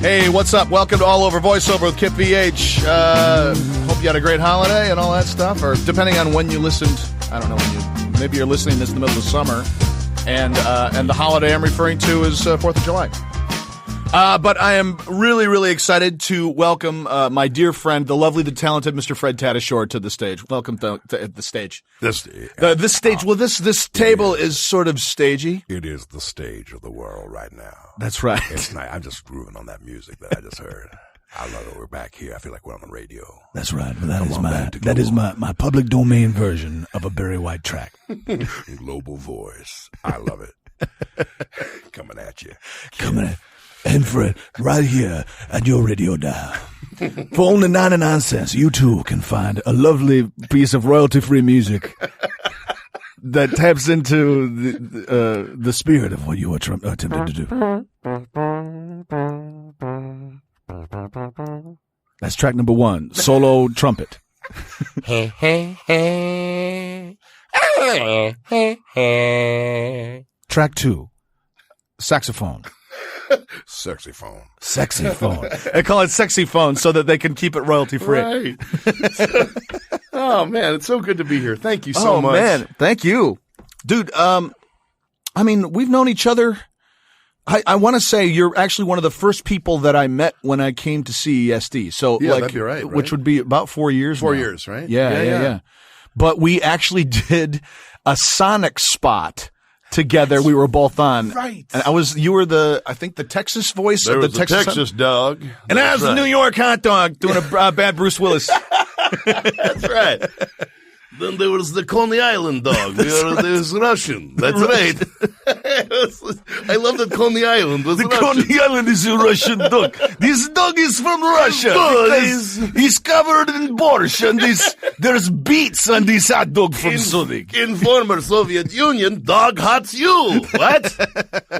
Hey, what's up? Welcome to All Over Voiceover with Kiff VH. Hope you had a great holiday and all that stuff, or depending on when you listened. I don't know, maybe you're listening to this in the middle of summer, and the holiday I'm referring to is 4th of July. But I am really, really excited to welcome my dear friend, the lovely, the talented Mr. Fred Tatasciore to the stage. Welcome to the stage. This stage. Well, this table is sort of stagey. It is the stage of the world right now. That's right. It's nice. I'm just grooving on that music that I just heard. I love it. We're back here. I feel like we're on the radio. That's right. That is my public domain version of a Barry White track. Global voice. I love it. Coming at you. Coming at And Fred, right here at your radio dial. For only 99 cents, you too can find a lovely piece of royalty-free music that taps into the spirit of what you are attempting to do. That's track number 1, solo trumpet. Hey, hey, hey. Hey, hey, hey. Track 2, saxophone. Sexy phone. Sexy phone. They call it sexy phone so that they can keep it royalty free. Right. Oh man, it's so good to be here. Thank you so much. Oh man, thank you, dude. I mean, we've known each other. I want to say you're actually one of the first people that I met when I came to CESD. So yeah, like, that'd be right. Which would be about 4 years. 4 now. years, right? Yeah. But we actually did a Sonic spot together. We were both on. Right. And you were I think the Texas voice There of the was Texas dog. And I was the New York hot dog doing a bad Bruce Willis. That's right. Then there was the Coney Island dog. There was Russian. That's right. I love that Coney Island was Russian. Coney Island is a Russian dog. This dog is from Russia. Because he's covered in borscht, and there's beets on this hot dog from Sonic. In former Soviet Union, dog hots you. What?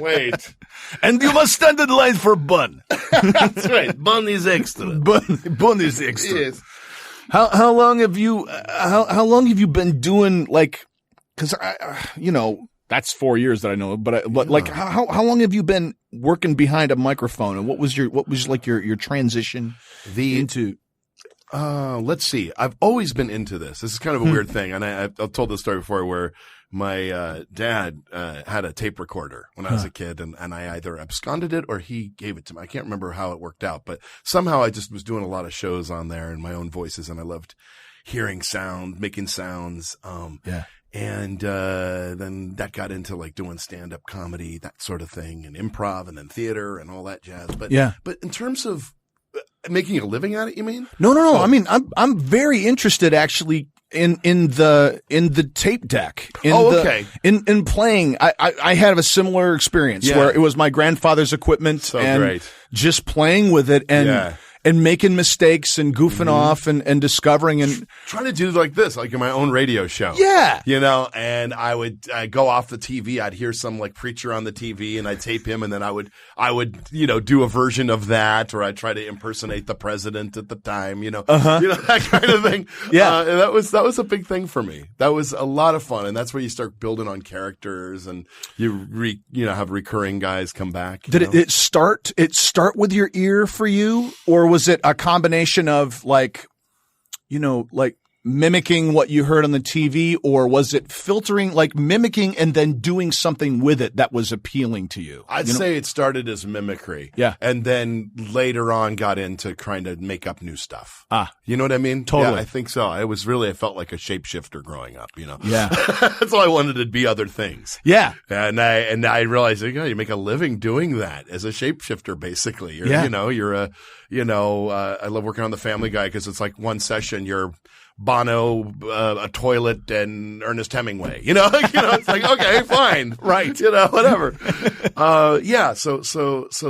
Wait. And you must stand in line for bun. That's right. Bun is extra. Bun is extra. Yes. How long have you been doing, like, cause that's 4 years that I know, but like how long have you been working behind a microphone, and what was your transition into? Let's see. I've always been into this. This is kind of a weird thing. And I've told this story before where my dad had a tape recorder when I was a kid, and I either absconded it or he gave it to me. I can't remember how it worked out, but somehow I just was doing a lot of shows on there and my own voices, and I loved hearing sound, making sounds. And then that got into like doing stand-up comedy, that sort of thing, and improv, and then theater and all that jazz. But in terms of making a living at it, you mean? No. Oh. I mean, I'm very interested actually in the tape deck. Okay. In playing, I had a similar experience where it was my grandfather's equipment just playing with it and making mistakes and goofing off and discovering and trying to do like this, like in my own radio show. Yeah. And I'd go off the TV. I'd hear some like preacher on the TV and I'd tape him, and then I would, do a version of that, or I'd try to impersonate the president at the time, that kind of thing. Yeah. And that was a big thing for me. That was a lot of fun. And that's where you start building on characters, and you have recurring guys come back. Did it start with your ear for you, or was it a combination of like mimicking what you heard on the TV, or was it filtering, like mimicking and then doing something with it that was appealing to you? I'd say it started as mimicry. Yeah. And then later on got into trying to make up new stuff. You know what I mean? Totally. Yeah, I think so. I felt like a shapeshifter growing up, Yeah. That's all I wanted to be, other things. Yeah. And I realized, you make a living doing that as a shapeshifter, basically. I love working on the Family Guy because it's like one session, you're Bono, a toilet, and Ernest Hemingway. It's like, okay, fine, right, whatever. So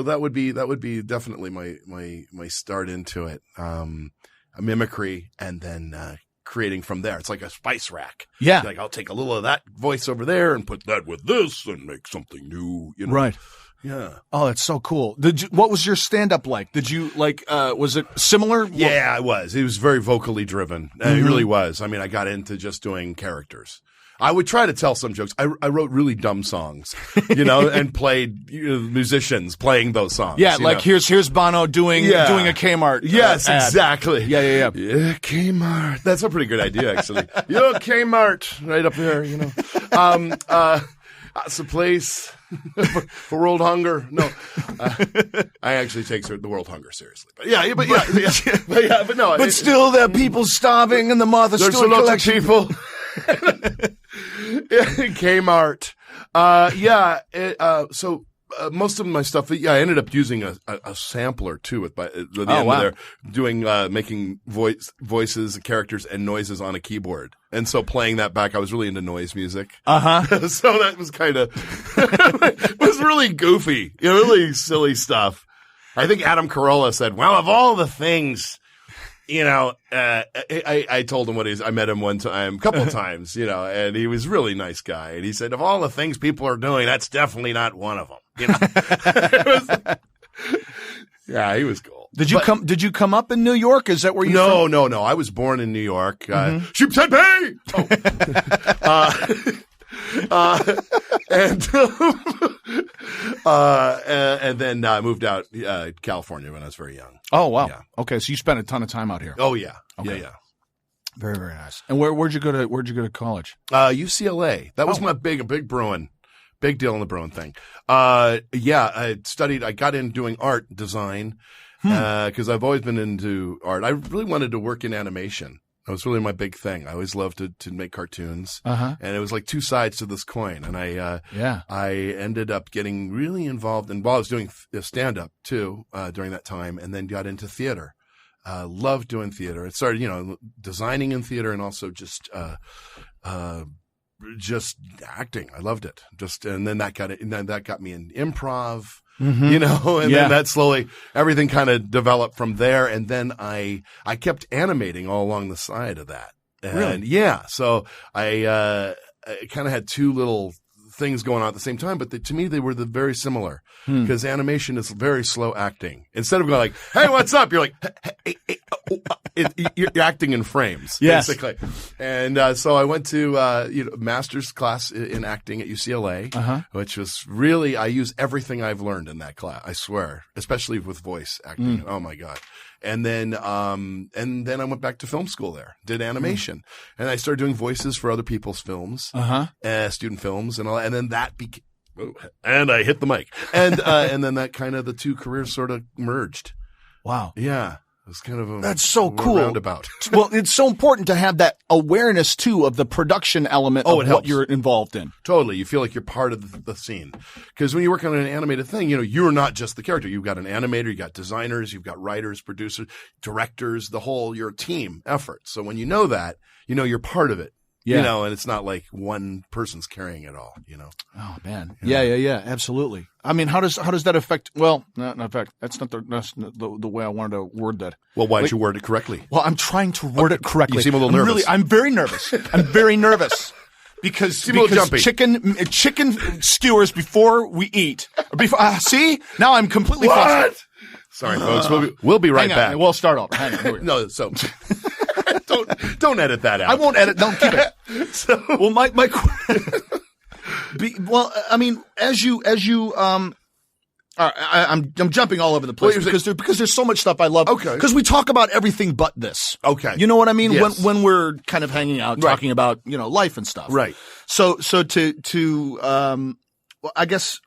that would be definitely my start into it. A mimicry, and then creating from there. It's like a spice rack. Yeah, like I'll take a little of that voice over there and put that with this and make something new. Right. Yeah. Oh, that's so cool. What was your stand-up like? Did you was it similar? Yeah, it was. It was very vocally driven. It really was. I mean, I got into just doing characters. I would try to tell some jokes. I wrote really dumb songs, and played musicians playing those songs. Yeah, like here's Bono doing a Kmart. Yes, ad. exactly. Yeah. Yeah, Kmart. That's a pretty good idea, actually. Kmart, right up there. It's a place for world hunger. No, I actually take the world hunger seriously. But no. But still, there are people starving, and the moth is There's still a lot of collection. people. Kmart. So most of my stuff, I ended up using a sampler too at the end wow. there, doing making voices, characters, and noises on a keyboard. And so playing that back, I was really into noise music. Uh-huh. So that was kind of was really goofy, really silly stuff. I think Adam Carolla said, "Well, of all the things." I told him I met him one time, a couple of times, and he was a really nice guy. And he said, of all the things people are doing, that's definitely not one of them. Yeah, he was cool. Did you come up in New York? Is that where you? No. I was born in New York. Sheepshead Bay! And then I moved out California when I was very young. Oh wow. Yeah. Okay, so you spent a ton of time out here. Oh yeah. Okay. Yeah. Very, very nice. And where'd you go to college? UCLA. That was my big Bruin. Big deal in the Bruin thing. I got in doing art design, because I've always been into art. I really wanted to work in animation. That was really my big thing. I always loved to make cartoons. And it was like two sides to this coin. And I ended up getting really involved I was doing stand-up too, during that time, and then got into theater. Loved doing theater. It started, designing in theater and also just acting. I loved it. And then that got me in improv. Then that slowly, everything kind of developed from there. And then I kept animating all along the side of that. And really? Yeah. So I kind of had two little things going on at the same time, but to me, they were very similar because animation is very slow acting. Instead of going like, hey, what's up? You're like, hey, you're acting in frames, basically. And so I went to master's class in acting at UCLA, which was really, I use everything I've learned in that class. I swear, especially with voice acting. Oh my God. And then I went back to film school there, did animation, and I started doing voices for other people's films, student films, and all. And then that became, and I hit the mic, and then that kind of the two careers sort of merged. Wow. Yeah. It was kind of that's so cool. Roundabout. Well, it's so important to have that awareness too of the production element of what you're involved in. Totally, you feel like you're part of the scene. Because when you work on an animated thing, you're not just the character. You've got an animator, you've got designers, you've got writers, producers, directors. You're a team effort. So when you know that, you're part of it. And it's not like one person's carrying it all, Oh man. Yeah, absolutely. I mean, how does that affect, well, not affect, that's not the way I wanted to word that. Well, why did you word it correctly? Well, I'm trying to word it correctly. You seem a little nervous. I'm very nervous. I'm very nervous. Because chicken skewers before we eat. See? Now I'm completely flustered. Sorry, folks. We'll be right back. We'll start off. Hang on. No, so... Don't edit that out. I won't edit. Don't keep it. Well, my I mean, I'm jumping all over the place because there's so much stuff I love. Okay. Because we talk about everything but this. Okay. You know what I mean? Yes. When we're kind of hanging out talking about, life and stuff. Right. So I guess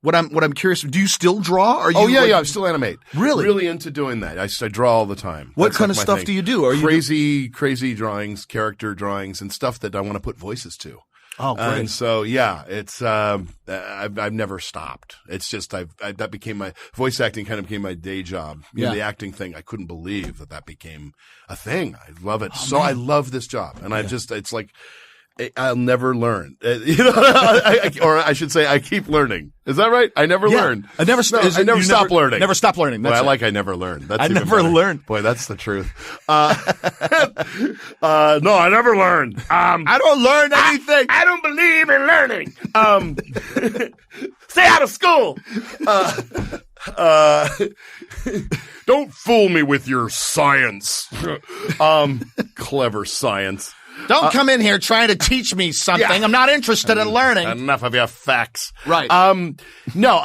what I'm curious, do you still draw? Are you yeah, I still animate. Really? Really into doing that. I draw all the time. What That's kind like of stuff thing. do you do? Are you crazy drawings, character drawings, and stuff that I want to put voices to. Oh, great. And so, it's, I've never stopped. It's just, that became voice acting kind of became my day job. The acting thing, I couldn't believe that became a thing. I love it. I love this job. And it's like, I'll never learn. Or I should say, I keep learning. Is that right? I never learn. I never stop learning. Never stop learning. That's I never learn. That's I never learned. Boy, that's the truth. No, I never learned. I don't learn anything. I don't believe in learning. Stay out of school. Don't fool me with your science. Clever science. Don't come in here trying to teach me something. I'm not interested in learning. Enough of your facts. Right. No,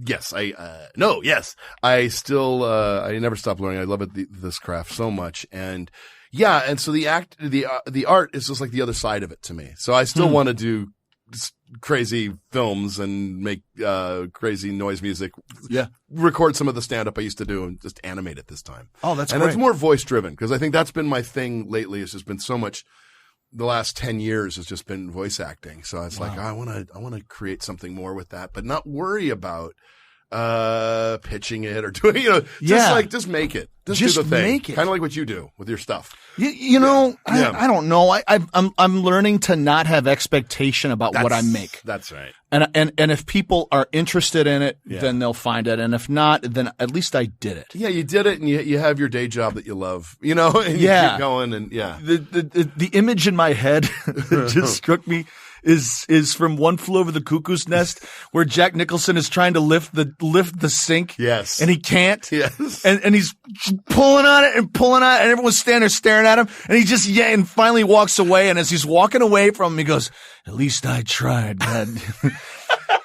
yes, I still, I never stopped learning. I love this craft so much. And yeah, and so the art is just like the other side of it to me. So I still want to do crazy films and make crazy noise music. Yeah. Record some of the stand-up I used to do and just animate it this time. Oh, that's and great. it's more voice-driven because I think that's been my thing lately. It's just been so much. The last 10 years has just been voice acting. So it's like, I want to create something more with that, but not worry about pitching it or doing, just make it. Just do the thing. Make it. Kind of like what you do with your stuff. I don't know. I'm learning to not have expectation about what I make. That's right. And if people are interested in it, then they'll find it. And if not, then at least I did it. Yeah, you did it, and you have your day job that you love, and you keep going, and The image in my head that just struck me is from One Flew Over the Cuckoo's Nest, where Jack Nicholson is trying to lift the sink. Yes. And he can't. Yes. And he's pulling on it, and everyone's standing there staring at him, and he just and finally walks away, and as he's walking away from him, he goes, "At least I tried, Dad."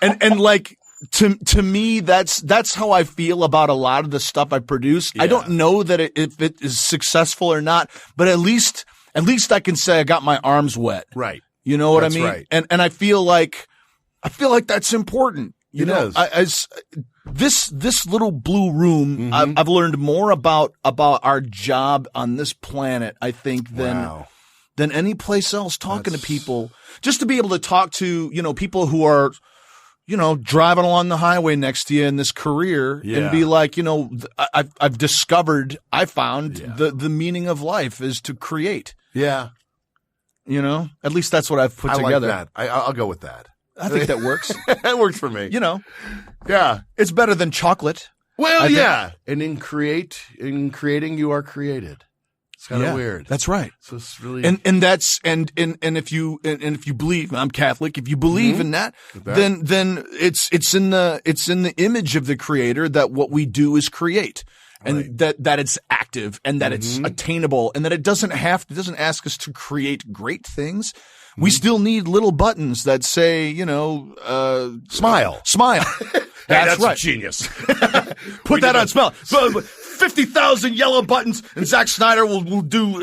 and like to me, that's how I feel about a lot of the stuff I produce. Yeah. I don't know that if it is successful or not, but at least I can say I got my arms wet. Right. You know what I mean? Right. And I feel like that's important. It is. This little blue room, I've learned more about our job on this planet, I think, than any place else. Talking to people, just to be able to talk to people who are driving along the highway next to you in this career and be like, I've discovered, I found the meaning of life is to create. Yeah. At least that's what I've put together. I like that. I'll go with that. I think that works. That works for me. Yeah. It's better than chocolate. Well, yeah. And in creating, you are created. It's kind of weird. That's right. So it's really and that's and if you believe, I'm Catholic, if you believe in that, then it's in the image of the Creator that what we do is create. And that it's active and that it's attainable and that it doesn't ask us to create great things. We still need little buttons that say, smile. That's right. Genius. Put that on smile. 50,000 yellow buttons, and Zack Snyder will do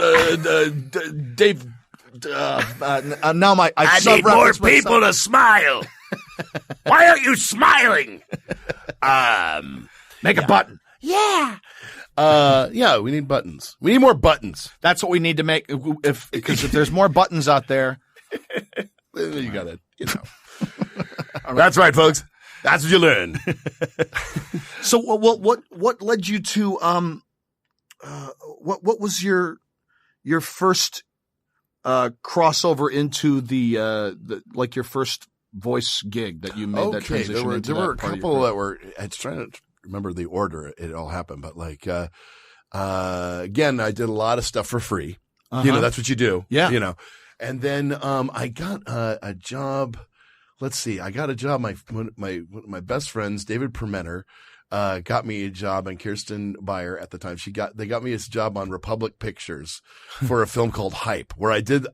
Dave. Now I need more people to smile. Why aren't you smiling? Make a button. Yeah. We need buttons. We need more buttons. That's what we need to make. Because if there's more buttons out there, you got it. That's right, folks. That's what you learn. So what led you to what was your first crossover into the like your first voice gig that you made that transition into? There were a couple that were. I was trying to remember the order it all happened, but like again, I did a lot of stuff for free. That's what you do. Yeah. And then I got a job. Let's see. I got a job. My best friends, David Permetter, got me a job, and Kirsten Beyer at the time. They got me a job on Republic Pictures for a film called Hype, where I did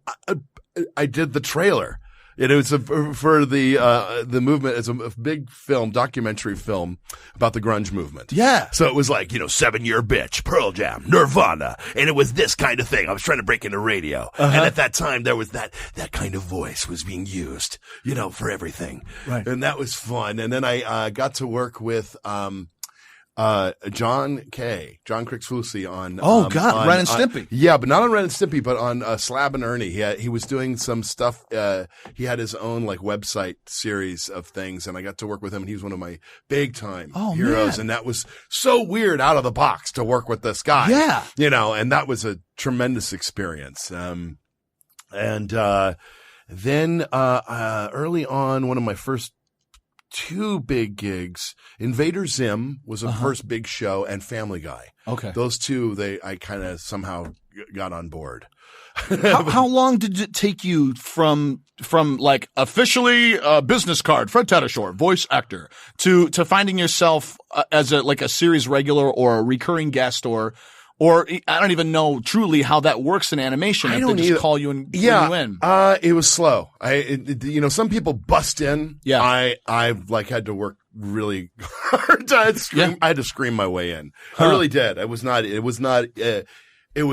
the trailer. It was for the movement. It's a big film, documentary film about the grunge movement. Yeah. So it was like, 7-Year Bitch, Pearl Jam, Nirvana, and it was this kind of thing. I was trying to break into radio. And at that time, there was that kind of voice was being used, for everything. Right. And that was fun. And then I got to work with John Krixfusi on Ren and Stimpy. But not on Ren and Stimpy, but on Slab and Ernie. He was doing some stuff. He had his own website series of things, and I got to work with him, and he was one of my big time heroes. Man. And that was so weird, out of the box, to work with this guy. Yeah, and that was a tremendous experience. Then early on, one of my first 2 big gigs, Invader Zim was a first big show, and Family Guy. Okay. Those 2, I kind of somehow got on board. How long did it take you from officially a business card, Fred Tatasciore, voice actor, to finding yourself as a series regular or a recurring guest or Or I don't even know truly how that works in animation. If they just call you and bring you in. It was slow. Some people bust in. Yeah. I've had to work really hard. I had to scream my way in. I really did. It was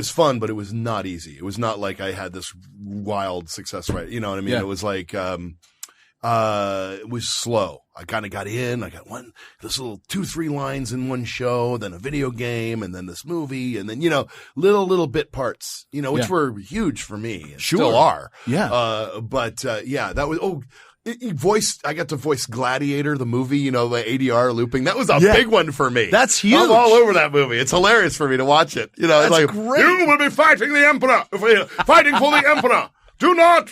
fun, but it was not easy. It was not like I had this wild success rate. You know what I mean? Yeah. It was like, it was slow. I kind of got in. I got this little 2-3 lines in one show, then a video game, and then this movie, and then, little bit parts, which were huge for me. And still are. Yeah. That was, I got to voice Gladiator, the movie, the ADR looping. That was a big one for me. That's huge. I'm all over that movie. It's hilarious for me to watch it. That's it's like, great. You will be fighting the Emperor, fighting for the Emperor. Do not,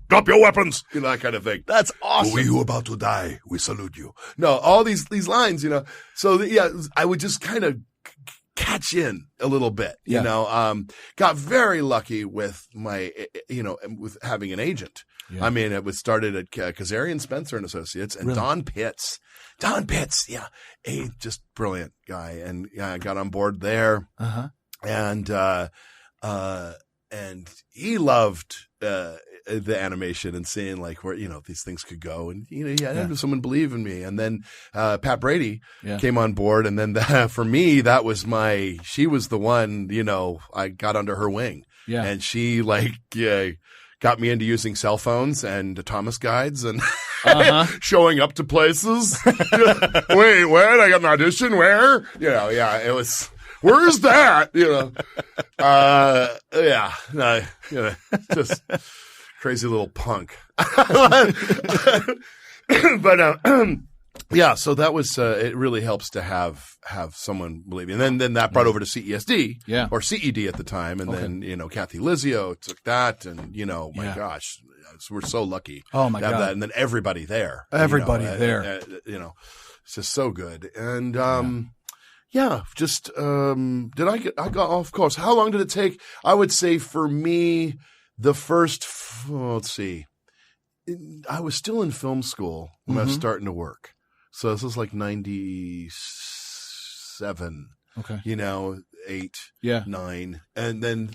drop your weapons, that kind of thing. That's awesome. We who are about to die, we salute you. No, all these lines, So I would just kind of catch in a little bit, got very lucky with my, with having an agent. Yeah. I mean, it was started at Kazarian Spencer and Associates, and really? Don Pitts, a just brilliant guy, and I got on board there, and he loved the animation and seeing where these things could go, and had someone believe in me, and then Pat Brady came on board, and then for me she was the one I got under her wing, and she got me into using cell phones and Thomas guides and showing up to places. Wait, what? I got an audition? Where? It was. Where's that? Just crazy little punk. But so that was it. Really helps to have someone believe you. And then that brought over to CESD or CED at the time, and then Kathy Lizio took that, and my gosh, we're so lucky. Oh my to have God! That. And then everybody there, it's just so good. And did I got off course? How long did it take? I would say for me, the first, let's see, I was still in film school when I was starting to work. So this was 97, 8, 9. And then,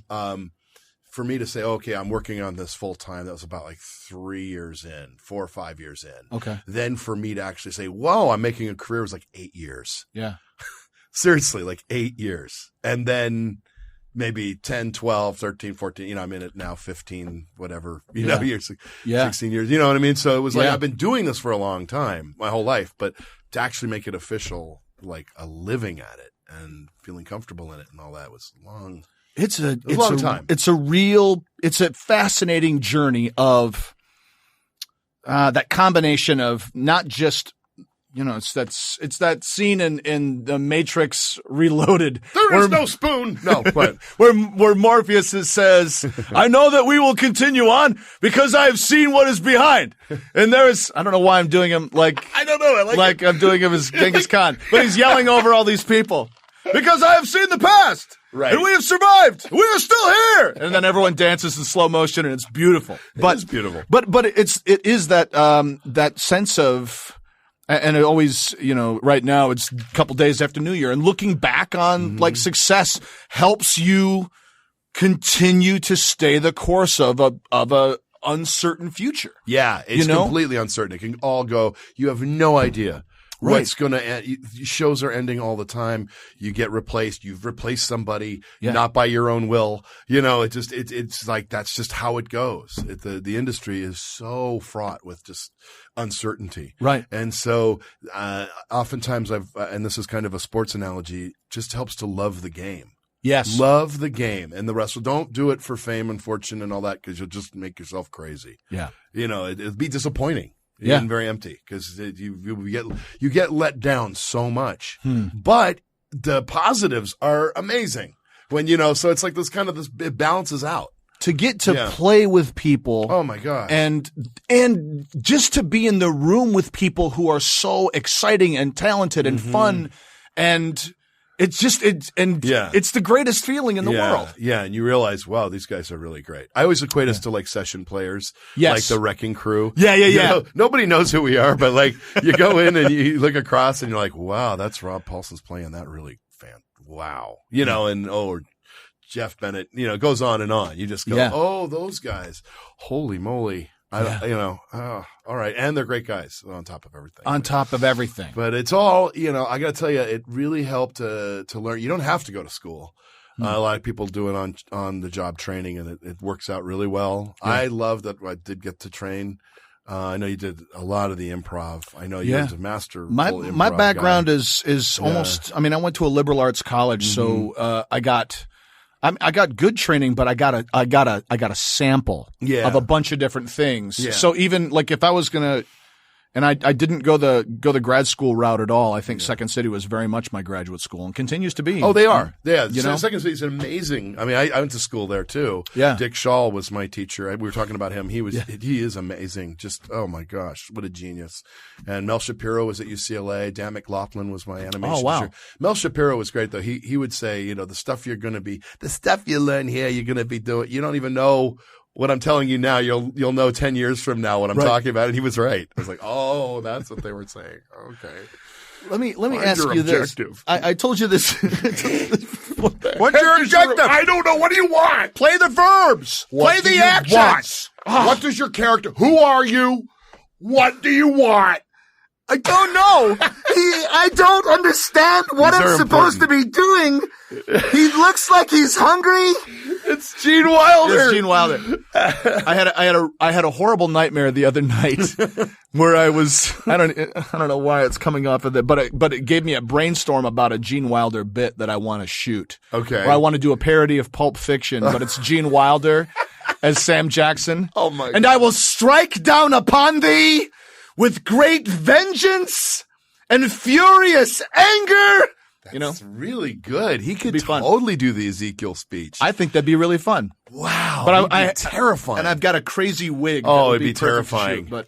for me to say, okay, I'm working on this full time, that was about 4 or 5 years in. Okay. Then for me to actually say, whoa, I'm making a career was 8 years. Yeah. Seriously, 8 years. And then maybe 10, 12, 13, 14, I'm in it now 15, whatever, years, 16 years, you know what I mean? So it was I've been doing this for a long time, my whole life, but to actually make it official, a living at it and feeling comfortable in it and all that was long. It's a long time. It's a fascinating journey of, that combination of not just, it's that scene in the Matrix Reloaded. There is no spoon. No, but where Morpheus says, "I know that we will continue on because I have seen what is behind." And I don't know why I'm doing him I don't know. I'm doing him as Genghis Khan, but he's yelling over all these people because I have seen the past. Right. And we have survived. We are still here. And then everyone dances in slow motion, and it's beautiful. It's beautiful. But it is that sense of. And it always, right now it's a couple days after New Year, and looking back on success helps you continue to stay the course of a uncertain future. Yeah, it's completely uncertain. It can all go. You have no idea what's going to end. Shows are ending all the time. You get replaced. You've replaced somebody, not by your own will. It's that's just how it goes. The industry is so fraught with just uncertainty. Right. And so, oftentimes and this is kind of a sports analogy, just helps to love the game. Yes. Love the game. And the rest, don't do it for fame and fortune and all that, because you'll just make yourself crazy. Yeah. It'd be disappointing. And very empty, because you get let down so much. But the positives are amazing when, so it's this it balances out. To get to play with people. Oh my God. And just to be in the room with people who are so exciting and talented and fun, and it's the greatest feeling in the world. Yeah. And you realize, wow, these guys are really great. I always equate us to session players, like the Wrecking Crew. Yeah. Nobody knows who we are, but you go in and you look across and you're like, wow, that's Rob Paulson's playing that really wow, and or Jeff Bennett, it goes on and on. You just go, oh, those guys, holy moly. All right. And they're great guys on top of everything. On top of everything. But it's all, I got to tell you, it really helped to learn. You don't have to go to school. A lot of people do it on the job training, and it works out really well. Yeah. I love that I did get to train. I know you did a lot of the improv. I know you were a master. My background is almost, I went to a liberal arts college, so I got good training, but I got a sample of a bunch of different things. Yeah. So even like if I was gonna, and I didn't go the grad school route at all. I think Second City was very much my graduate school and continues to be. Oh, they are. Yeah. Second City is amazing. I went to school there too. Yeah. Dick Shaw was my teacher. We were talking about him. He is amazing. Just, oh my gosh, what a genius. And Mel Shapiro was at UCLA. Dan McLaughlin was my animation teacher. Mel Shapiro was great though. He would say, the stuff you learn here, you're going to be doing, you don't even know what I'm telling you now, you'll know 10 years from now what I'm talking about. And he was right. I was like, oh, that's what they were saying. Okay. Let me ask you objective. This. I told you this. What's your objective? I don't know. What do you want? Play the verbs. Play the actions. What does your character? Who are you? What do you want? I don't know. I don't understand what I'm supposed to be doing. He looks like he's hungry. It's Gene Wilder. It's Gene Wilder. I had a horrible nightmare the other night where I was, I don't know why it's coming off of it, but it gave me a brainstorm about a Gene Wilder bit that I want to shoot. Okay. Where I want to do a parody of Pulp Fiction, but it's Gene Wilder as Sam Jackson. Oh my God. And I will strike down upon thee with great vengeance and furious anger. That's really good. He could totally do the Ezekiel speech. I think that'd be really fun. Wow. But I terrifying. And I've got a crazy wig. Oh, it'd be terrifying. But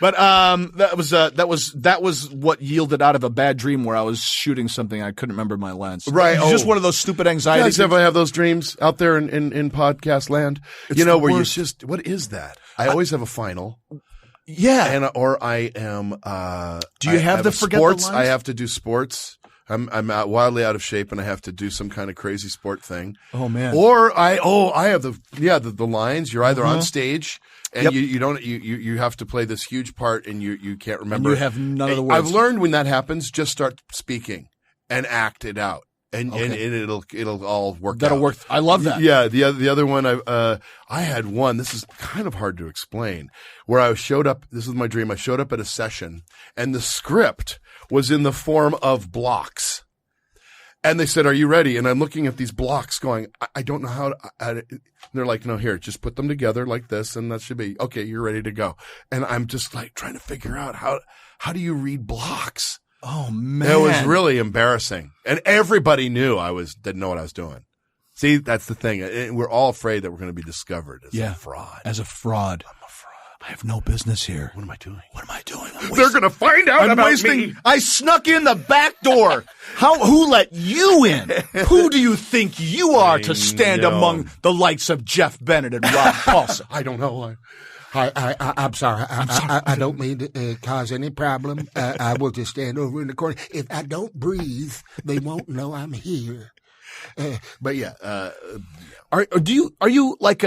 that was what yielded out of a bad dream where I was shooting something I couldn't remember my lens. Right. It's just one of those stupid anxieties. You guys ever have those dreams out there in podcast land? It's where you just, what is that? I always have a final. Yeah. Or I am, do you have the forget sports? the lines? I have to do sports. I'm wildly out of shape and I have to do some kind of crazy sport thing. Oh man. Or I have the lines. You're either on stage and you have to play this huge part and you can't remember. And you have none of the words. I've learned when that happens, just start speaking and act it out. And it'll all work out. That'll work. I love that. Yeah. The other one, I had one, this is kind of hard to explain, where I showed up, this was my dream, I showed up at a session and the script was in the form of blocks. And they said, are you ready? And I'm looking at these blocks going, I don't know how to, they're like, no, here, just put them together like this. And that should be, okay, you're ready to go. And I'm just like trying to figure out how do you read blocks? Oh man. It was really embarrassing. And everybody knew didn't know what I was doing. See, that's the thing. We're all afraid that we're going to be discovered as a fraud. As a fraud. I'm a fraud. I have no business here. What am I doing? They're going to find out about me. I snuck in the back door. Who let you in? Who do you think you are to stand among the likes of Jeff Bennett and Rob Paulson? I don't know. I'm sorry. I don't mean to cause any problem. I will just stand over in the corner. If I don't breathe, they won't know I'm here. But yeah, are you like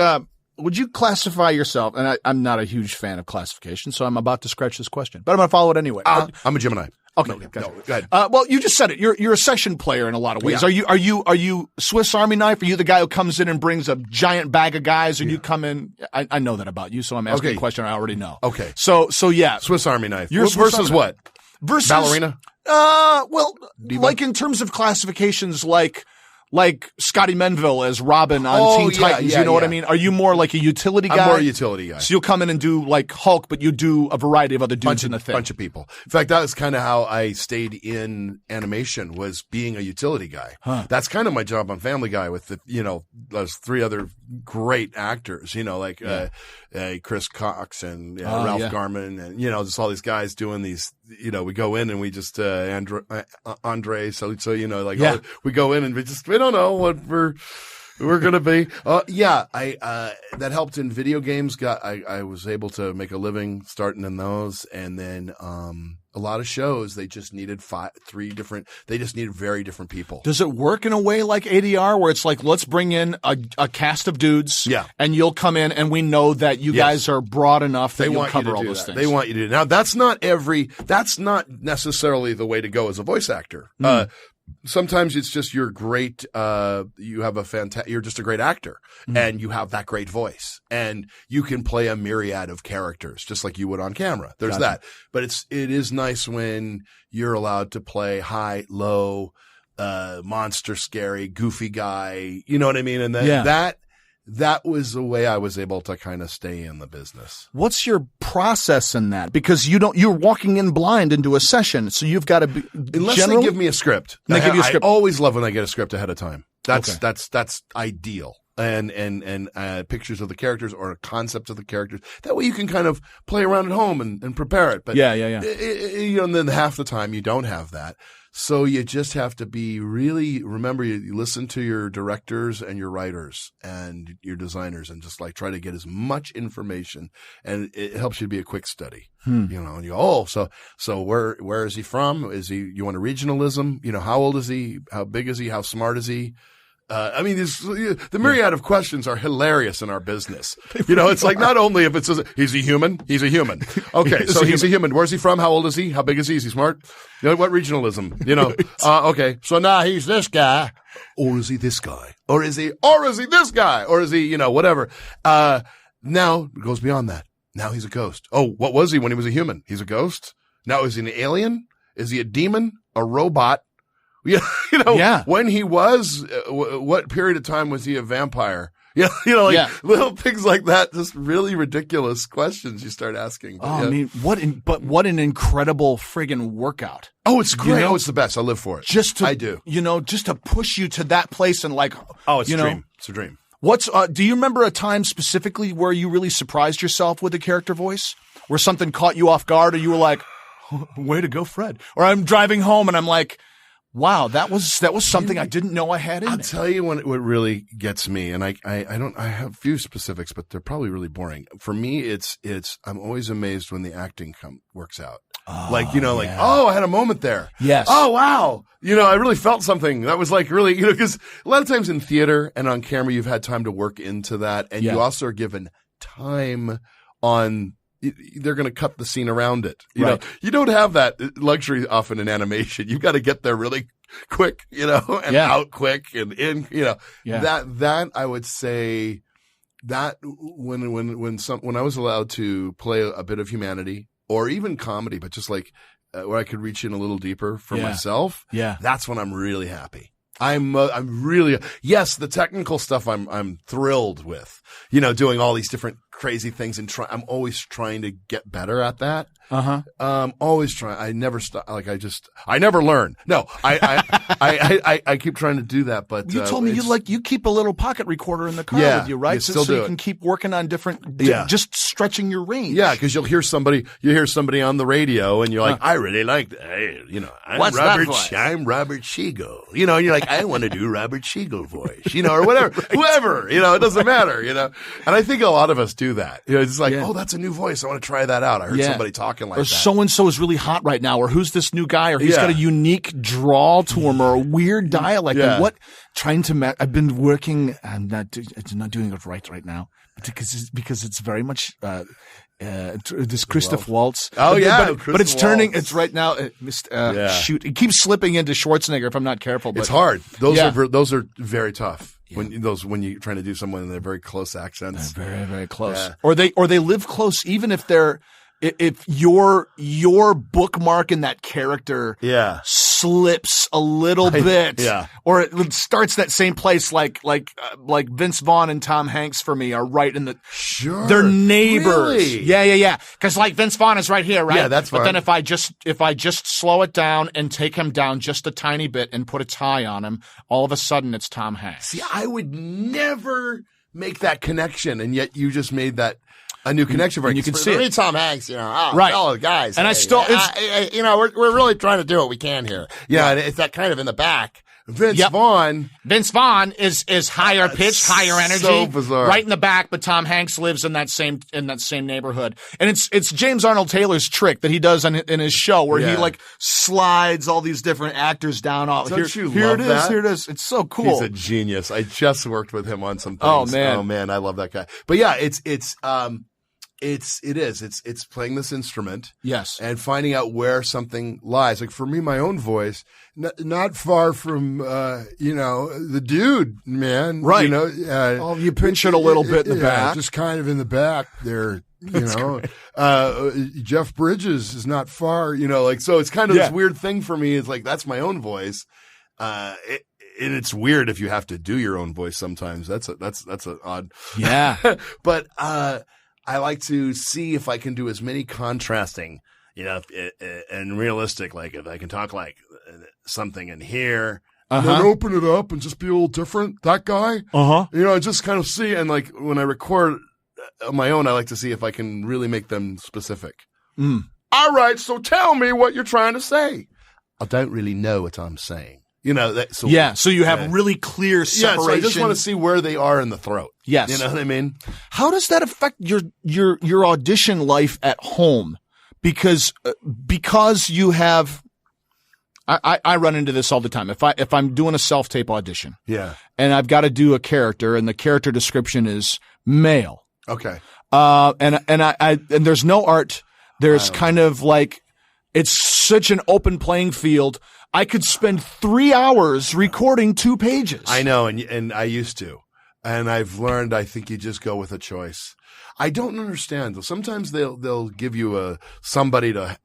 would you classify yourself? And I'm not a huge fan of classification, so I'm about to scratch this question, but I'm going to follow it anyway. I'm a Gemini. Okay, no, go ahead. Well, you just said it. You're a session player in a lot of ways. Yeah. Are you Swiss Army knife? Are you the guy who comes in and brings a giant bag of guys, or you come in? I know that about you, so I'm asking a question I already know. Okay. So yeah, Swiss Army knife. You're versus what? Versus ballerina. Well, Diva? like in terms of classifications, like Scotty Menville as Robin on Teen Titans. You know what I mean? Are you more like a utility guy? I'm more a utility guy. So you'll come in and do like Hulk, but you do a variety of other dudes in the thing. Bunch of people. In fact, that was kind of how I stayed in animation, was being a utility guy. Huh. That's kind of my job on Family Guy with those three other great actors, like Chris Cox and Ralph Garman and, just all these guys doing these, we go in and we just, Andre, so we go in and we don't know what we're, We're gonna be. That helped in video games. I was able to make a living starting in those, and then a lot of shows they just needed they just needed very different people. Does it work in a way like ADR where it's like, let's bring in a cast of dudes, and you'll come in, and we know that you guys are broad enough that you'll cover all those things. They want you to do. Now that's not necessarily the way to go as a voice actor. Sometimes it's just you're great. You're just a great actor, and you have that great voice, and you can play a myriad of characters just like you would on camera. There's that, but it is nice when you're allowed to play high, low, monster, scary, goofy guy. You know what I mean? And that was the way I was able to kind of stay in the business. What's your process in that? Because you're walking in blind into a session, so you've got to be unless they give me a script. I always love when I get a script ahead of time. That's ideal. And pictures of the characters or a concept of the characters. That way you can kind of play around at home and prepare it. But and then half the time you don't have that. So you just have to remember you listen to your directors and your writers and your designers and just like try to get as much information, and it helps you to be a quick study. And you go, so where is he from? You want a regionalism? how old is he? How big is he? How smart is he? The myriad of questions are hilarious in our business. It's like not only if it says, he's a human. Okay. So he's a human. Where's he from? How old is he? How big is he? Is he smart? What regionalism? Okay. So now he's this guy. Or is he this guy? Or is he this guy? Or is he, whatever. Now it goes beyond that. Now he's a ghost. Oh, what was he when he was a human? He's a ghost. Now is he an alien? Is he a demon? A robot? When he was, what period of time was he a vampire? Little things like that, just really ridiculous questions you start asking. What an incredible friggin' workout. Oh, it's great. It's the best. I live for it. I do. Just to push you to that place and like, it's a dream. It's a dream. Do you remember a time specifically where you really surprised yourself with a character voice? Where something caught you off guard or you were like, way to go, Fred. Or I'm driving home and I'm like, wow, that was something I didn't know I had in me. I'll tell you what really gets me, and I have a few specifics, but they're probably really boring. For me, it's I'm always amazed when the acting works out. Oh, I had a moment there. Yes. Oh, wow. I really felt something. That was like really, because a lot of times in theater and on camera, you've had time to work into that, and you also are given time on. They're going to cut the scene around it. You don't have that luxury often in animation. You've got to get there really quick, and out quick and in, that I would say that when I was allowed to play a bit of humanity or even comedy, but just like where I could reach in a little deeper for myself. Yeah. That's when I'm really happy. I'm really, yes, the technical stuff I'm thrilled with, doing all these different crazy things and I'm always trying to get better at that. Always trying. I never stop. I never learn. No, I keep trying to do that, but you told me you keep a little pocket recorder in the car with you, right? So you can keep working on different, just stretching your range. Yeah. Cause you hear somebody on the radio and you're like, I really like that. Hey, I'm Robert Siegel, and you're like, I want to do Robert Siegel voice, or whatever, whoever, it doesn't matter, and I think a lot of us do that. It's like, oh, that's a new voice. I want to try that out. I heard somebody talking like that. Or so-and-so is really hot right now, or who's this new guy, or he's got a unique drawl to him, or a weird dialect. And I've been working, I'm not doing it right now, because it's very much, this Christoph Waltz. Oh yeah. But it's turning, it's right now, shoot, it keeps slipping into Schwarzenegger if I'm not careful. But it's hard. Those are very tough. Yeah. When you're trying to do someone in their very close accents. They're very, very close. Yeah. Or they live close, even if they're, if your bookmark in that character slips a little bit, or it starts that same place, like Vince Vaughn and Tom Hanks for me are right in the they're neighbors. Really? Yeah. Because like Vince Vaughn is right here, right? Yeah, that's fine. But then if I just slow it down and take him down just a tiny bit and put a tie on him, all of a sudden it's Tom Hanks. See, I would never make that connection, and yet you just made that. A new connection for you can see it. Tom Hanks, right? All the guys, and I still, we're really trying to do what we can here. Yeah, and it's that kind of in the back. Vince Vaughn. Vince Vaughn is higher pitched, higher energy, so bizarre. right in the back. But Tom Hanks lives in that same neighborhood, and it's James Arnold Taylor's trick that he does in his show where he like slides all these different actors down. Here it is. Here it is. It's so cool. He's a genius. I just worked with him on some things. Oh man, I love that guy. But yeah, it's playing this instrument. Yes. And finding out where something lies. Like for me, my own voice, not far from, the dude, man. Right. You pinch it a little bit in the back. Just kind of in the back there. Jeff Bridges is not far, so it's kind of this weird thing for me. It's like, that's my own voice. And it's weird if you have to do your own voice sometimes. That's an odd. Yeah. But, I like to see if I can do as many contrasting, and realistic, like if I can talk like something in here, and then open it up and just be a little different. That guy, just kind of see. And like when I record on my own, I like to see if I can really make them specific. All right, so tell me what you're trying to say. I don't really know what I'm saying. So you have really clear separation. Yeah, so I just want to see where they are in the throat. Yes. You know what I mean? How does that affect your audition life at home? Because you have, I run into this all the time. If I'm doing a self-tape audition. Yeah. And I've got to do a character and the character description is male. Okay. And there's no art. There's kind of like, it's such an open playing field. I could spend 3 hours recording 2 pages. I know, and I used to. And I've learned, I think you just go with a choice. I don't understand. Sometimes they'll give you somebody to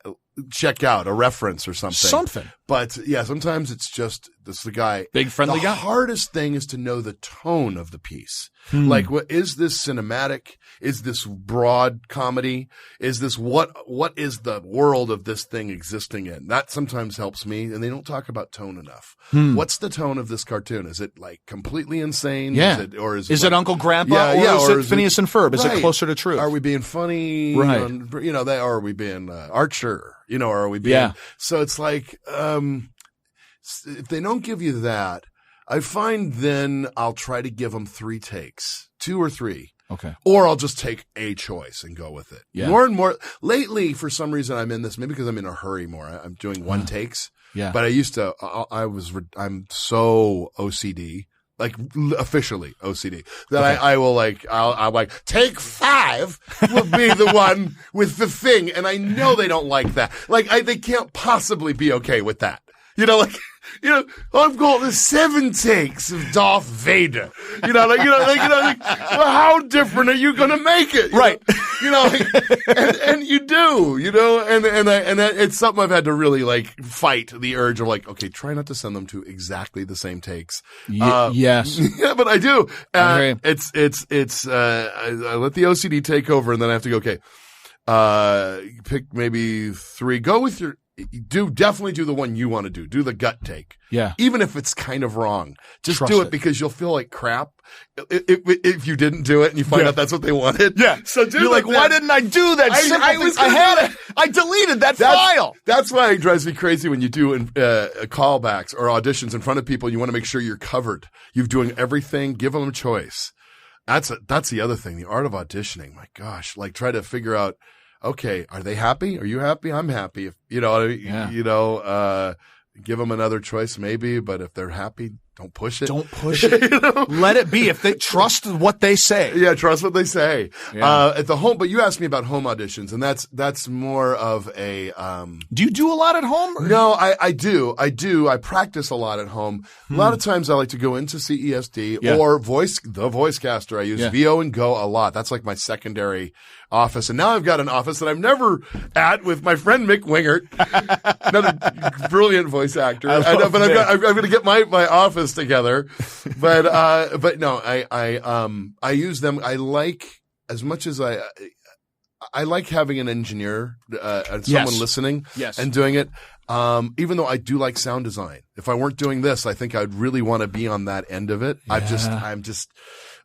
check out, a reference or something. But yeah, sometimes it's just, this is the guy. Big friendly guy. The hardest thing is to know the tone of the piece. Like, is this cinematic? Is this broad comedy? Is this what is the world of this thing existing in? That sometimes helps me, and they don't talk about tone enough. What's the tone of this cartoon? Is it like completely insane? Yeah. Is it Uncle Grandpa? Or is it Phineas and Ferb? Is it closer to truth? Are we being funny? Right. Or are we being Archer? Or are we being? Yeah. So it's like, if they don't give you that, I find then I'll try to give them 3 takes, 2 or 3. Okay. Or I'll just take a choice and go with it. Yeah. More and more lately, for some reason, I'm in this, maybe because I'm in a hurry more. I'm doing 1 takes. Yeah. But I used to, I'm so OCD, like officially OCD, that I'll like, take 5 will be the one with the thing. And I know they don't like that. Like, they can't possibly be okay with that. I've got the 7 takes of Darth Vader. Well, how different are you going to make it? Right. And you do, and it's something I've had to really like fight the urge of like, okay, try not to send them to exactly the same takes. Yes. Yeah, but I do. Okay. I let the OCD take over, and then I have to go, okay, pick maybe 3, go with your, definitely do the one you want to do. Do the gut take. Yeah. Even if it's kind of wrong. Just Trust do it it. because you'll feel like crap if you didn't do it and you find out that's what they wanted. Yeah. So you're like, why didn't I do that? I deleted that file. That's why it drives me crazy when you do callbacks or auditions in front of people. You want to make sure you're covered. You're doing everything. Give them a choice. That's the other thing. The art of auditioning. My gosh. Like, try to figure out, okay, are they happy? Are you happy? I'm happy. If, give them another choice maybe, but if they're happy, don't push it. Don't push it. Let it be. If they trust what they say. Yeah, trust what they say. Yeah. At the home, but you asked me about home auditions, and that's more of a, Do you do a lot at home? No, I do. I practice a lot at home. A lot of times I like to go into CESD or the Voicecaster. I use VO and Go a lot. That's like my secondary office. And now I've got an office that I'm never at with my friend Mick Wingert, another brilliant voice actor. I know, but I'm going to get my office together. But no, I use them. I like, as much as I like having an engineer, and someone listening and doing it. Even though I do like sound design. If I weren't doing this, I think I'd really want to be on that end of it.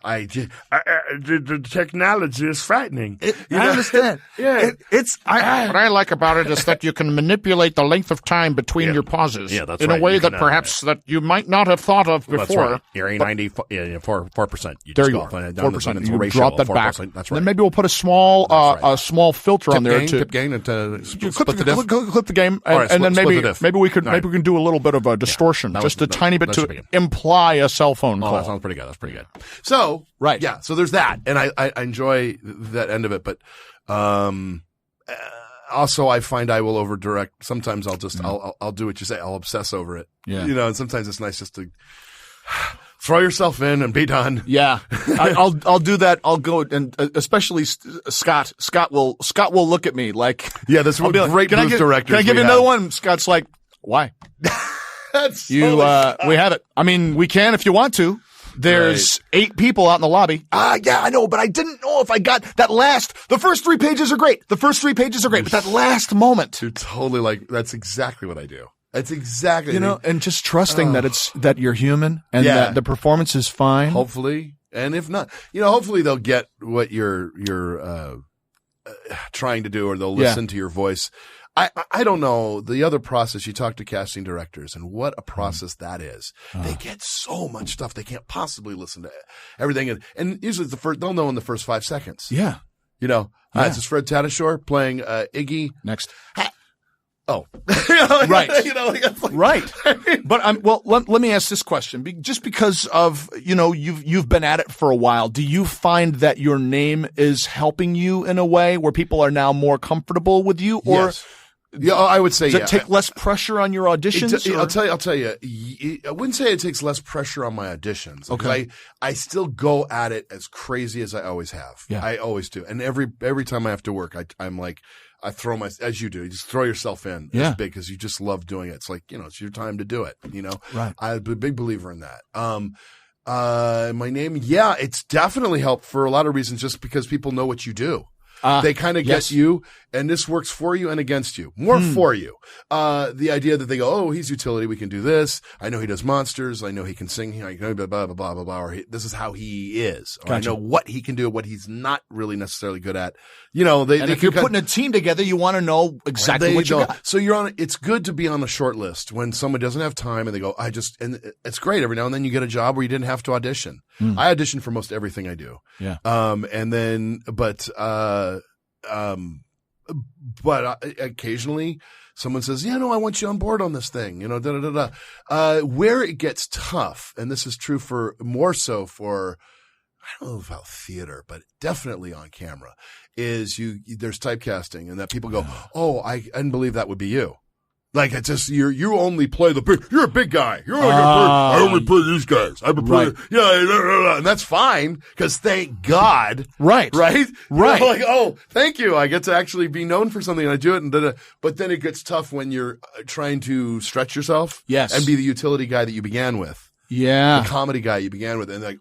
the technology is frightening. I understand. Yeah. What I like about it is that you can manipulate the length of time between your pauses that's in right. a way You that can, perhaps that you might not have thought of before. That's right. You're 4%. You There just you go are. off on a 4%. You ratio drop of that back. 4%. That's And right. then maybe we'll put a small filter on there Tip gain, and You split the diff. clip the game, and, All right, and then split maybe the diff. we can do a little bit of a distortion, just a tiny bit that to should be good. imply a cell phone Oh, call. that sounds pretty good. That's pretty good. So, Right. yeah. So there's that, and I enjoy that end of it, but also I find I will over direct. Sometimes I'll just I'll do what you say. I'll obsess over it. Yeah. And sometimes it's nice just to throw yourself in and be done. Yeah, I'll do that. I'll go and especially Scott. Scott will look at me like, Yeah, this I'll be like, great booth directors. Can I give we you another have. one? Scott's like, why? That's We have it. I mean, we can if you want to. There's 8 people out in the lobby. Yeah, I know, but I didn't know if I got that the first 3 pages are great. But that last moment. You're totally that's exactly what I do. That's exactly And just trusting that you're human and that the performance is fine. Hopefully, and if not, hopefully they'll get what you're trying to do, or they'll listen to your voice. I don't know the other process. You talk to casting directors, and what a process that is. They get so much stuff they can't possibly listen to everything, and usually they'll know in the first 5 seconds. Yeah. This is Fred Tatasciore playing Iggy. Next. Oh, Right. Right. But let me ask this question. Just because of, you've been at it for a while, do you find that your name is helping you in a way where people are now more comfortable with you? Or Yes. Yeah, I would say. does it take less pressure on your auditions? I'll tell you. I wouldn't say it takes less pressure on my auditions. Okay. I still go at it as crazy as I always have. Yeah. I always do. And every time I have to work, I'm like, I throw as you do, you just throw yourself in. Yeah. It's big because you just love doing it. It's like, it's your time to do it, Right. I'm a big believer in that. My name, it's definitely helped for a lot of reasons, just because people know what you do. They kind of get you, and this works for you and against you. More for you. The idea that they go, oh, he's utility, we can do this. I know he does monsters. I know he can sing. I know blah, blah, blah, blah, blah, blah. Or this is how he is. Or I know what he can do, what he's not really necessarily good at. If you're putting a team together, you want to know exactly what you got. So it's good to be on the short list when someone doesn't have time and they go, and it's great. Every now and then you get a job where you didn't have to audition. I audition for most everything I do. Yeah. But occasionally someone says, I want you on board on this thing, where it gets tough. And this is true more so for, I don't know about theater, but definitely on camera, is there's typecasting, and that people go, oh, I didn't believe that would be you. Like, it's just, you only play you're a big guy. I only play these guys. I play, and that's fine, because thank God. Right. Right? Right. Like, oh, thank you. I get to actually be known for something, and I do it. But then it gets tough when you're trying to stretch yourself. Yes. And be the utility guy that you began with. Yeah. The comedy guy you began with. And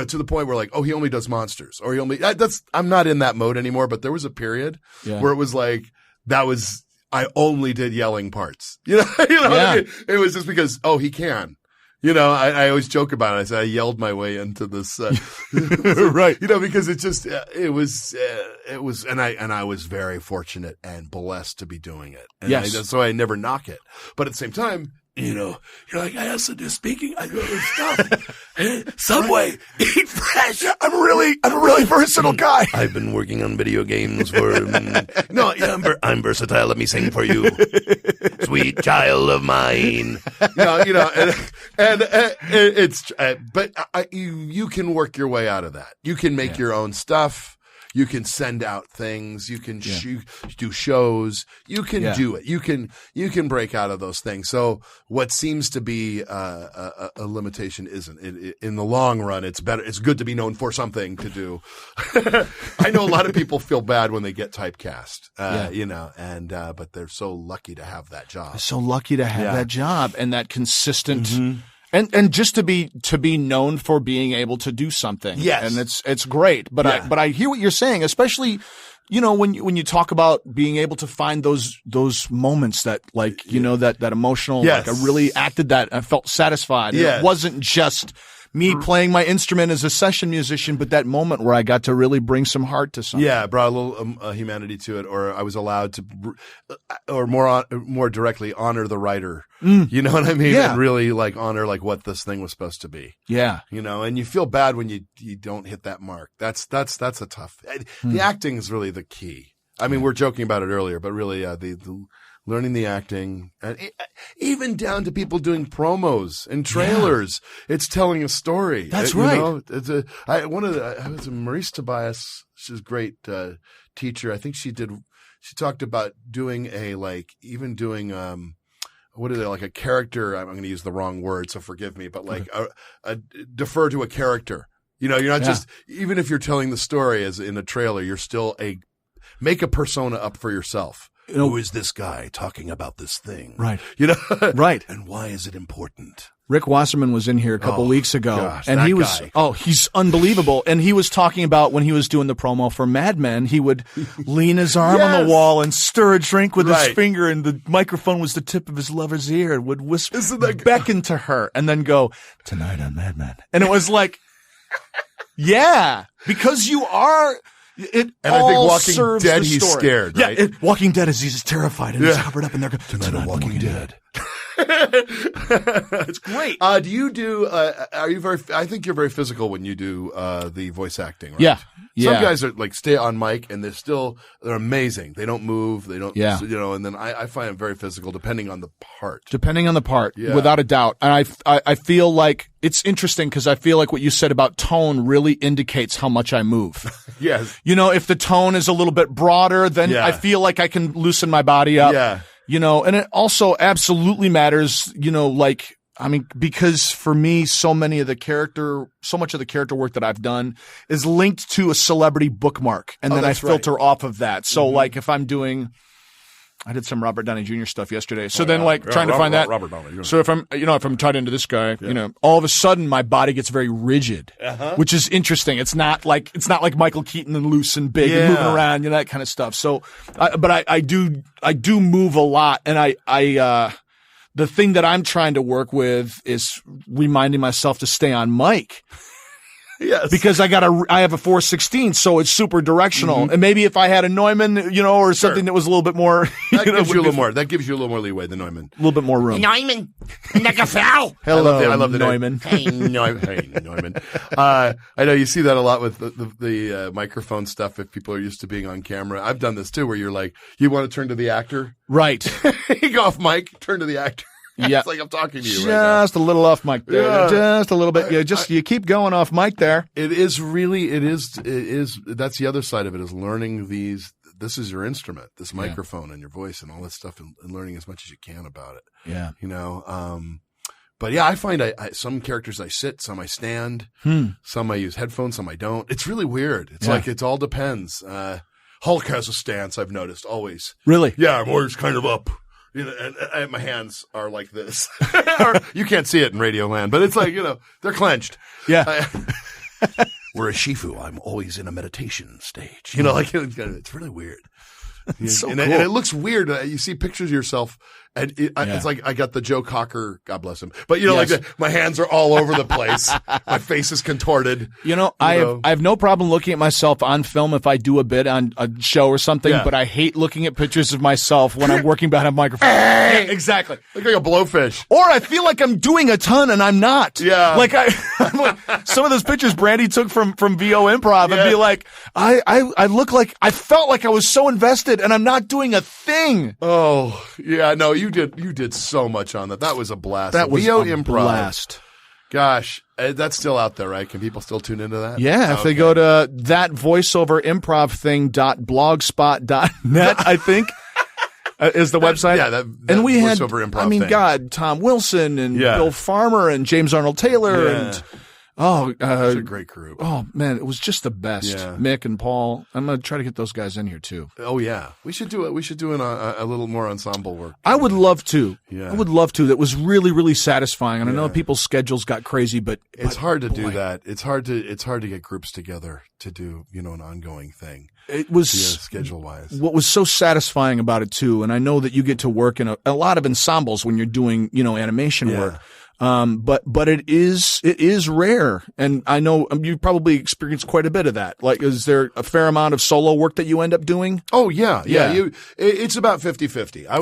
to the point where like, oh, he only does monsters, or I'm not in that mode anymore, but there was a period where it was like, I only did yelling parts. What I mean? It was just because, oh, he can. I always joke about it. I said I yelled my way into this, right? Because it was, and I was very fortunate and blessed to be doing it. And so I never knock it. But at the same time, you're like, I also do speaking. I do other stuff. Subway, eat fresh. I'm a really versatile guy. I've been working on video games for. I'm versatile. Let me sing for you, sweet child of mine. You can work your way out of that. You can make your own stuff. You can send out things. You can do shows. You can do it. You can break out of those things. So what seems to be a limitation isn't. In the long run, it's better. It's good to be known for something to do. I know a lot of people feel bad when they get typecast. But they're so lucky to have that job. So lucky to have that job and that consistent. And just to be known for being able to do something. Yes. And it's great. But I hear what you're saying, especially, when you talk about being able to find those moments that that emotional, like I really acted that, I felt satisfied. Yeah. It wasn't just me playing my instrument as a session musician, but that moment where I got to really bring some heart to something. Yeah, brought a little humanity to it, or I was allowed to, or more directly honor the writer. You know what I mean? Yeah. And really like honor like what this thing was supposed to be. Yeah. You know, and you feel bad when you don't hit that mark. That's a tough. The acting is really the key. I mean, we're joking about it earlier, but really, the learning the acting, and even down to people doing promos and trailers. Yeah. It's telling a story. That's right. You know, I was Maurice Tobias. She's a great teacher. I think she talked about doing what is it, like a character? I'm going to use the wrong word, so forgive me, but like defer to a character. You know, you're not just, even if you're telling the story as in a trailer, you're still make a persona up for yourself. Who is this guy talking about this thing? Right. You know? Right. And why is it important? Rick Wasserman was in here a couple weeks ago, gosh, and that he was, guy. He's unbelievable. And he was talking about when he was doing the promo for Mad Men, he would lean his arm on the wall and stir a drink with his finger, and the microphone was the tip of his lover's ear, and would whisper, beckon to her, and then go, "Tonight on Mad Men." And it was like, yeah, because you are. And I think Walking Dead, he's scared, right? Yeah, Walking Dead is he's terrified and he's covered up in there. Tonight on Walking Dead. It's great. Do you do? Are you very? I think you're very physical when you do the voice acting. Right? Yeah. Some guys are like stay on mic and they're amazing. They don't move. They don't. Yeah. You know. And then I find them very physical depending on the part. Yeah. Without a doubt. And I feel like it's interesting because I feel like what you said about tone really indicates how much I move. Yes. You know, if the tone is a little bit broader, then I feel like I can loosen my body up. Yeah. You know, and it also absolutely matters, you know, like, I mean, because for me, so much of the character work that I've done is linked to a celebrity bookmark. And then I filter off of that. So like if I did some Robert Downey Jr. stuff yesterday. So trying to find that. Robert Downey. So if I'm tied into this guy, you know, all of a sudden my body gets very rigid, which is interesting. It's not like Michael Keaton and loose and big and moving around, you know, that kind of stuff. So, but I do move a lot, and the thing that I'm trying to work with is reminding myself to stay on mic. Yes. Because I have a 416, so it's super directional. And maybe if I had a Neumann, you know, or something that was a little bit more, that gives you a little more leeway, the Neumann. A little bit more room. Neumann, Neckerfell. Hello, I love the Neumann. Hey, Neumann. I know you see that a lot with the microphone stuff if people are used to being on camera. I've done this too, where you're like, you want to turn to the actor? Right. You go off mic, turn to the actor. Yeah. It's like I'm talking to you right now. Just a little off mic there. Yeah. Just a little bit. You keep going off mic there. It is. That's the other side of it, is learning these. This is your instrument, this microphone and your voice and all this stuff, and learning as much as you can about it. Yeah. You know, but yeah, I find some characters I sit, some I stand, some I use headphones, some I don't. It's really weird. It's like, it all depends. Hulk has a stance, I've noticed, always. Really? Yeah, I'm always kind of up. You know, and my hands are like this. Or, you can't see it in radio land, but it's like, you know, they're clenched. Yeah. We're a Shifu. I'm always in a meditation stage. You know, like it's really weird. So and cool. it looks weird. You see pictures of yourself, and it's like I got the Joe Cocker, God bless him. But you know, like my hands are all over the place. My face is contorted. You know, I have no problem looking at myself on film if I do a bit on a show or something. Yeah. But I hate looking at pictures of myself when I'm working behind a microphone. Yeah, exactly. Look like a blowfish. Or I feel like I'm doing a ton and I'm not. Yeah. Like I'm like, some of those pictures Brandy took from VO Improv and be like, I look like I felt like I was so invested and I'm not doing a thing. Oh yeah, no, you did so much on that. That was a blast. That was VO a Improv. blast. Gosh, that's still out there, right? Can people still tune into that? Yeah, if they go to that voiceoverimprovthing.blogspot.net, I think. Is the website? Yeah, that and we had, Improv I mean, thing. God, Tom Wilson and Bill Farmer and James Arnold Taylor and it's a great group. Oh man, it was just the best. Yeah. Mick and Paul. I'm gonna try to get those guys in here too. Oh yeah, we should do it. We should do a little more ensemble work. I would love to. Yeah. I would love to. That was really, really satisfying. And I know people's schedules got crazy, but it's hard to do that. It's hard to get groups together to do, you know, an ongoing thing. It was schedule wise. What was so satisfying about it too, and I know that you get to work in a lot of ensembles when you're doing, you know, animation work. But it is rare. And I know you probably experienced quite a bit of that. Like, is there a fair amount of solo work that you end up doing? Oh, yeah. It's about 50-50. I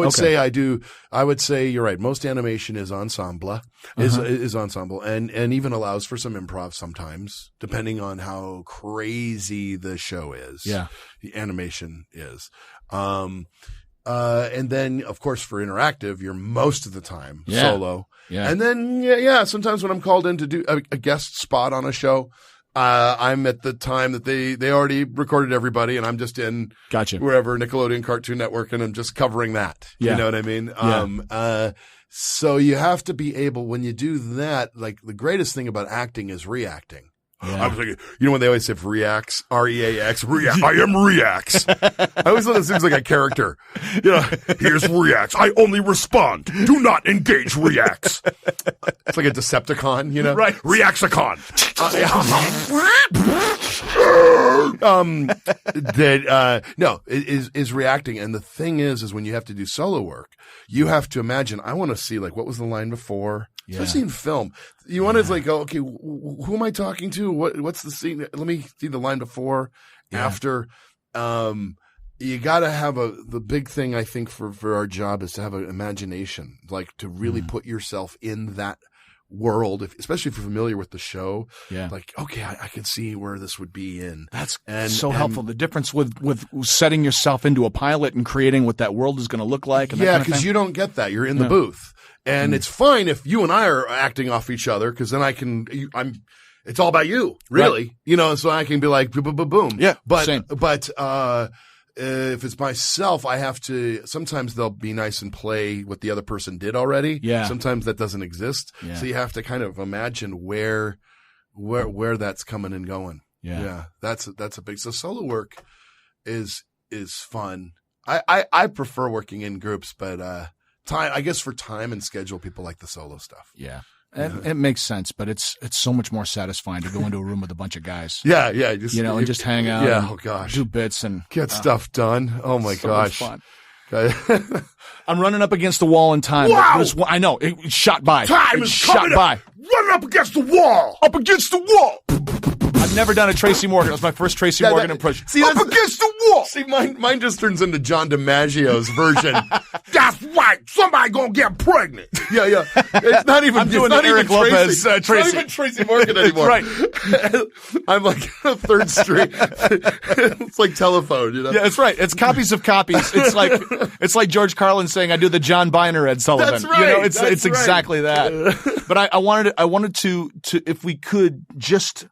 would say you're right. Most animation is ensemble, is ensemble, and even allows for some improv sometimes, depending on how crazy the show is. Yeah. The animation is. And then, of course, for interactive, you're most of the time solo. Yeah. And then, sometimes when I'm called in to do a guest spot on a show, I'm at the time that they already recorded everybody, and I'm just in wherever Nickelodeon Cartoon Network, and I'm just covering that. Yeah. You know what I mean? Yeah. So you have to be able, when you do that, like the greatest thing about acting is reacting. Yeah. I was thinking, when they always say reacts, R-E-A-X, react. I am reacts. I always thought it seems like a character. Here's reacts. I only respond. Do not engage reacts. It's like a Decepticon, Right. Reactsicon. It is reacting. And the thing is when you have to do solo work, you have to imagine, I want to see, like, what was the line before? Yeah. Especially in film. You want to go, okay, who am I talking to? What's the scene? Let me see the line before, after. You got to have the big thing, I think, for our job is to have an imagination, like to really put yourself in that world, especially if you're familiar with the show. Yeah. Like, okay, I can see where this would be in. That's so helpful. The difference with setting yourself into a pilot and creating what that world is going to look like. And because you don't get that. You're in the booth. And it's fine if you and I are acting off each other, because then it's all about you, really. Right. So I can be like, boom, boom, boom. Yeah. But same. If it's myself, I have to, sometimes they'll be nice and play what the other person did already. Yeah. Sometimes that doesn't exist. Yeah. So you have to kind of imagine where that's coming and going. Yeah. Yeah. That's a big, so solo work is fun. I prefer working in groups, but, I guess for time and schedule, people like the solo stuff. Yeah. It makes sense, but it's so much more satisfying to go into a room with a bunch of guys. Yeah. And just hang out. Yeah. And oh gosh. do bits and get stuff done. Oh my gosh. Much fun. I'm running up against the wall in time. Wow. I know. It shot by. Time is shot by. Running up against the wall. Up against the wall. I've never done a Tracy Morgan. It was my first Tracy Morgan impression. See, up against the wall. See, mine just turns into John DiMaggio's version. That's right. Somebody gonna get pregnant. Yeah. It's not even. I'm doing Eric Lopez. Tracy. It's not even Tracy Morgan anymore. Right. I'm like Third Street. It's like telephone. Yeah, that's right. It's copies of copies. It's like George Carlin saying, "I do the John Biner Ed Sullivan." That's right. It's exactly that. But I wanted to if we could just.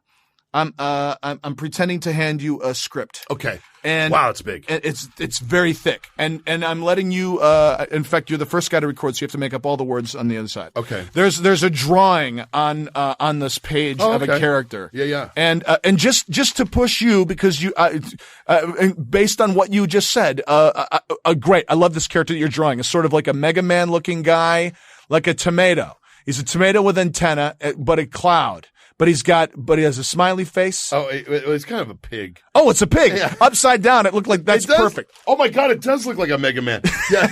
I'm pretending to hand you a script. Okay. And wow, it's big. It's very thick. And I'm letting you, in fact, you're the first guy to record, so you have to make up all the words on the other side. Okay. There's a drawing on this page of a character. Yeah. And just to push you, because you, based on what you just said, great. I love this character that you're drawing. It's sort of like a Mega Man looking guy, like a tomato. He's a tomato with antenna, but a cloud. But he has a smiley face. Oh, it's kind of a pig. Oh, it's a pig. Yeah. Upside down. It looked like that's perfect. Oh my God, it does look like a Mega Man. Yeah.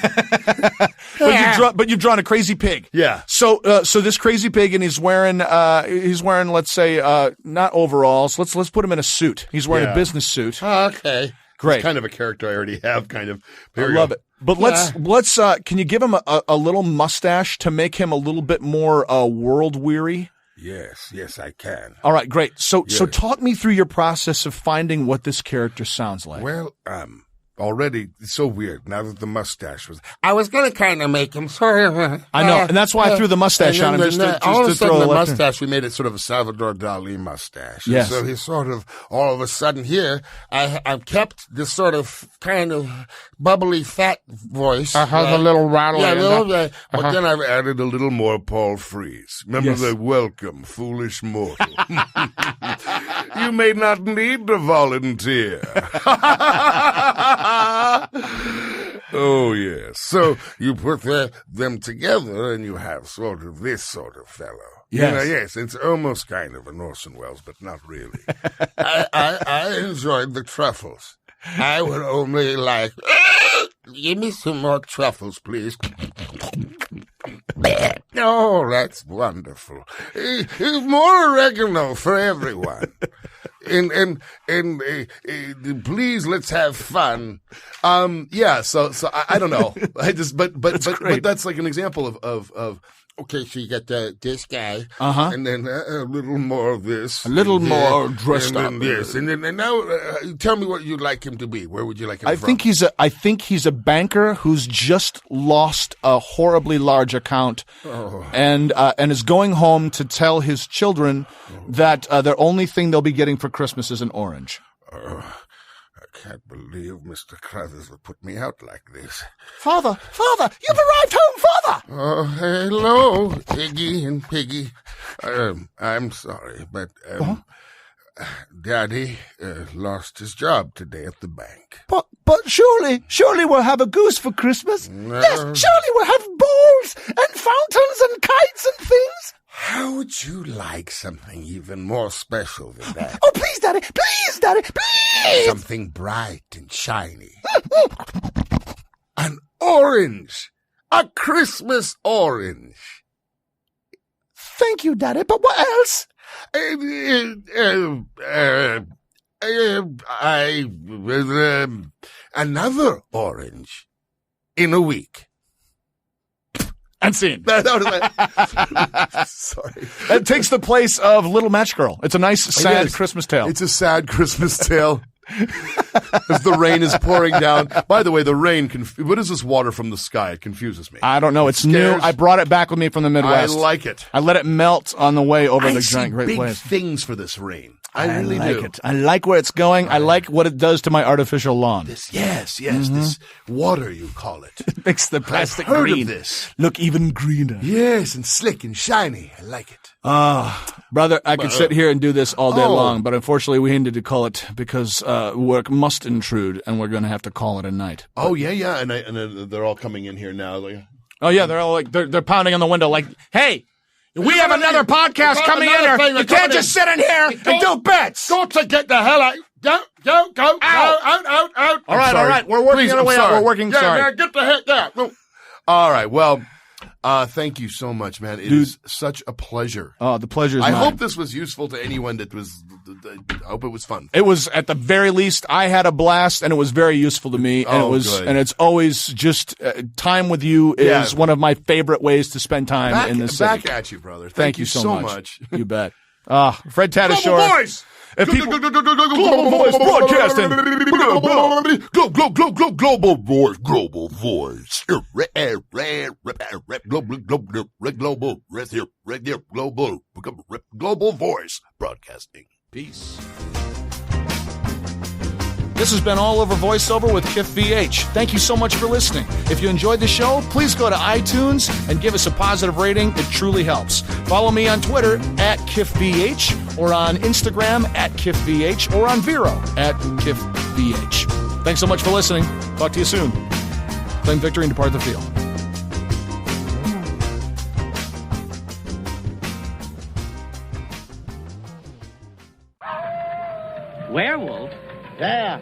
But you've drawn a crazy pig. Yeah. So this crazy pig, and he's wearing, let's say, not overalls. Let's put him in a suit. He's wearing a business suit. Oh, okay. Great. It's kind of a character I already have, kind of. I love it. But let's can you give him a little mustache to make him a little bit more world weary? Yes, I can. All right, great. So talk me through your process of finding what this character sounds like. Well, already it's so weird now that the mustache was. I was gonna kind of make him sort of. I know, and that's why I threw the mustache on him. All of a sudden, the mustache, we made it sort of a Salvador Dali mustache. Yes. And so he's sort of all of a sudden here. I've kept this sort of kind of bubbly fat voice. The little rattle. Yeah, but then I've added a little more Paul Frees. Remember the welcome, foolish mortal. You may not need to volunteer. Oh, yes. So you put them together and you have sort of this sort of fellow. Yes. Yes, it's almost kind of an Orson Welles, but not really. I enjoyed the truffles. I would only like, give me some more truffles, please. Oh, that's wonderful. More oregano for everyone. And please, let's have fun. So I don't know. But that's like an example of Okay, so you got this guy, Uh-huh. and then a little more of this, A little more dressed and up. then this, and now tell me what you'd like him to be. Where would you like him I from? think he's a banker who's just lost a horribly large account, and is going home to tell his children that the only thing they'll be getting for Christmas is an orange. I can't believe Mr. Crothers would put me out like this. Father, you've arrived home, Father. Oh, hello, Piggy and Piggy. I'm sorry, but Daddy lost his job today at the bank. But surely we'll have a goose for Christmas. No. Yes, surely we'll have balls and fountains and kites and things. How would you like something even more special than that? Oh, please, Daddy, please. Something bright and shiny. An orange. A Christmas orange. Thank you, Daddy, but what else? Another orange in a week. And scene. sorry. It takes the place of Little Match Girl. It's a nice, sad is. Christmas tale. It's a sad Christmas tale. As the rain is pouring down. By the way, the rain, what is this water from the sky? It confuses me. I don't know. It's new. scares- I brought it back with me from the Midwest. I like it. I let it melt on the way over I the see giant Great big Plains. things for this rain. I really like do. it. I like where it's going. I like what it does to my artificial lawn. Yes, this water, you call it. It makes the plastic I've heard green of this. look even greener. Yes, and slick and shiny. I like it. Brother, I could sit here and do this all day Oh. long, but unfortunately we needed to call it because work must intrude, and we're going to have to call it a night. Oh, yeah, and they're all coming in here now. Like, Oh yeah, they're all like they're pounding on the window like, "Hey, we have another podcast coming in here. You can't just sit in here and do bits." Got to get the hell out. Go, out. All right. We're working Please, our I'm way out. sorry. We're working. Yeah, Sorry. man, get the heck out. No. all right, well, thank you so much, man. It is such a pleasure. Oh, the pleasure is I mine. hope this was useful to anyone that was. I hope it was fun. It was, at the very least, I had a blast, and it was very useful to me. And Oh, it was, good. and it's always just time with you is Yeah. one of my favorite ways to spend time in this back city. at you, brother. Thank you so much. You bet. Fred Tatasciore. Global voice. If people, Global voice broadcasting. Global voice. Global voice. Global voice broadcasting. Peace. This has been All Over Voiceover with Kiff VH. Thank you so much for listening. If you enjoyed the show, please go to iTunes and give us a positive rating. It truly helps. Follow me on Twitter at KiffVH, or on Instagram at KiffVH, or on Vero at KiffVH. Thanks so much for listening. Talk to you soon. Claim victory and depart the field. Werewolf? Yeah.